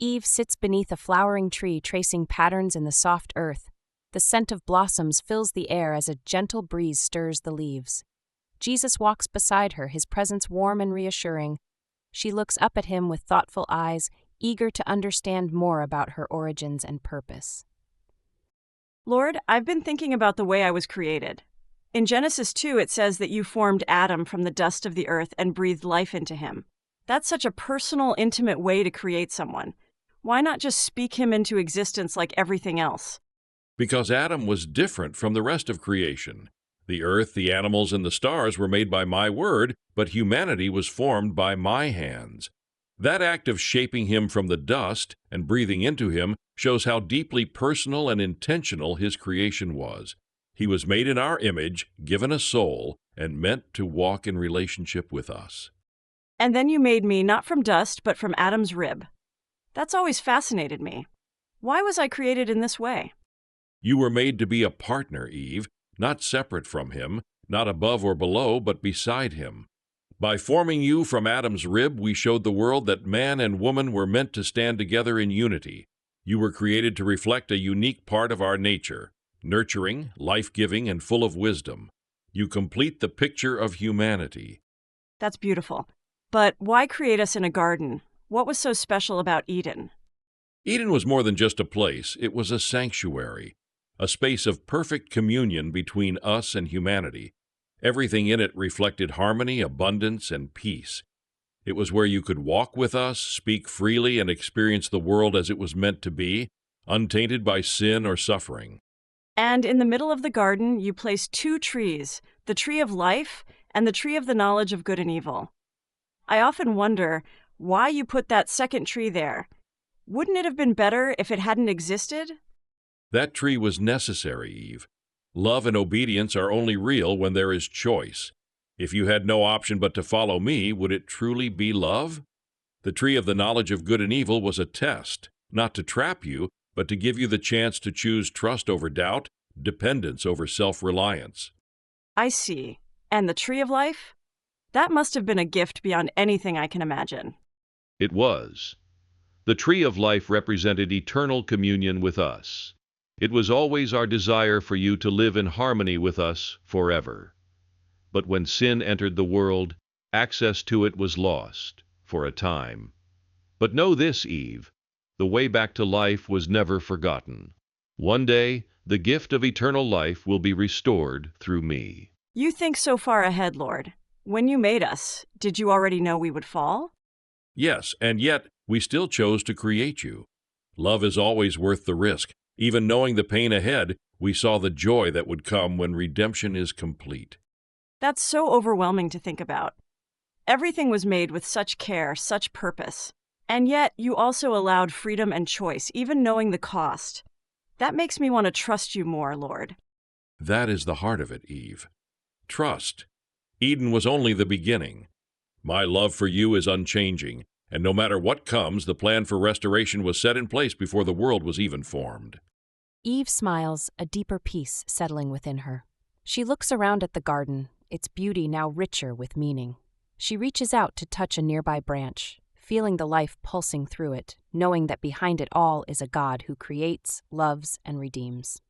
Eve sits beneath a flowering tree, tracing patterns in the soft earth. The scent of blossoms fills the air as a gentle breeze stirs the leaves. Jesus walks beside her, his presence warm and reassuring. She looks up at him with thoughtful eyes, eager to understand more about her origins and purpose. Lord, I've been thinking about the way I was created. In Genesis 2, it says that you formed Adam from the dust of the earth and breathed life into him. That's such a personal, intimate way to create someone. Why not just speak him into existence like everything else? Because Adam was different from the rest of creation. The earth, the animals, and the stars were made by my word, but humanity was formed by my hands. That act of shaping him from the dust and breathing into him shows how deeply personal and intentional his creation was. He was made in our image, given a soul, and meant to walk in relationship with us. And then you made me not from dust, but from Adam's rib. That's always fascinated me. Why was I created in this way? You were made to be a partner, Eve, not separate from him, not above or below, but beside him. By forming you from Adam's rib, we showed the world that man and woman were meant to stand together in unity. You were created to reflect a unique part of our nature, nurturing, life-giving, and full of wisdom. You complete the picture of humanity. That's beautiful. But why create us in a garden? What was so special about Eden? Eden was more than just a place. It was a sanctuary, a space of perfect communion between us and humanity. Everything in it reflected harmony, abundance, and peace. It was where you could walk with us, speak freely, and experience the world as it was meant to be, untainted by sin or suffering. And in the middle of the garden, you placed two trees, the tree of life and the tree of the knowledge of good and evil. I often wonder why you put that second tree there. Wouldn't it have been better if it hadn't existed? That tree was necessary, Eve. Love and obedience are only real when there is choice. If you had no option but to follow me, would it truly be love? The tree of the knowledge of good and evil was a test, not to trap you, but to give you the chance to choose trust over doubt, dependence over self-reliance. I see. And the tree of life? That must have been a gift beyond anything I can imagine. It was. The tree of life represented eternal communion with us. It was always our desire for you to live in harmony with us forever. But when sin entered the world, access to it was lost, for a time. But know this, Eve, the way back to life was never forgotten. One day, the gift of eternal life will be restored through me. You think so far ahead, Lord. When you made us, did you already know we would fall? Yes, and yet we still chose to create you. Love is always worth the risk. Even knowing the pain ahead, we saw the joy that would come when redemption is complete. That's so overwhelming to think about. Everything was made with such care, such purpose. And yet, you also allowed freedom and choice, even knowing the cost. That makes me want to trust you more, Lord. That is the heart of it, Eve. Trust. Eden was only the beginning. My love for you is unchanging, and no matter what comes, the plan for restoration was set in place before the world was even formed. Eve smiles, a deeper peace settling within her. She looks around at the garden, its beauty now richer with meaning. She reaches out to touch a nearby branch, feeling the life pulsing through it, knowing that behind it all is a God who creates, loves, and redeems.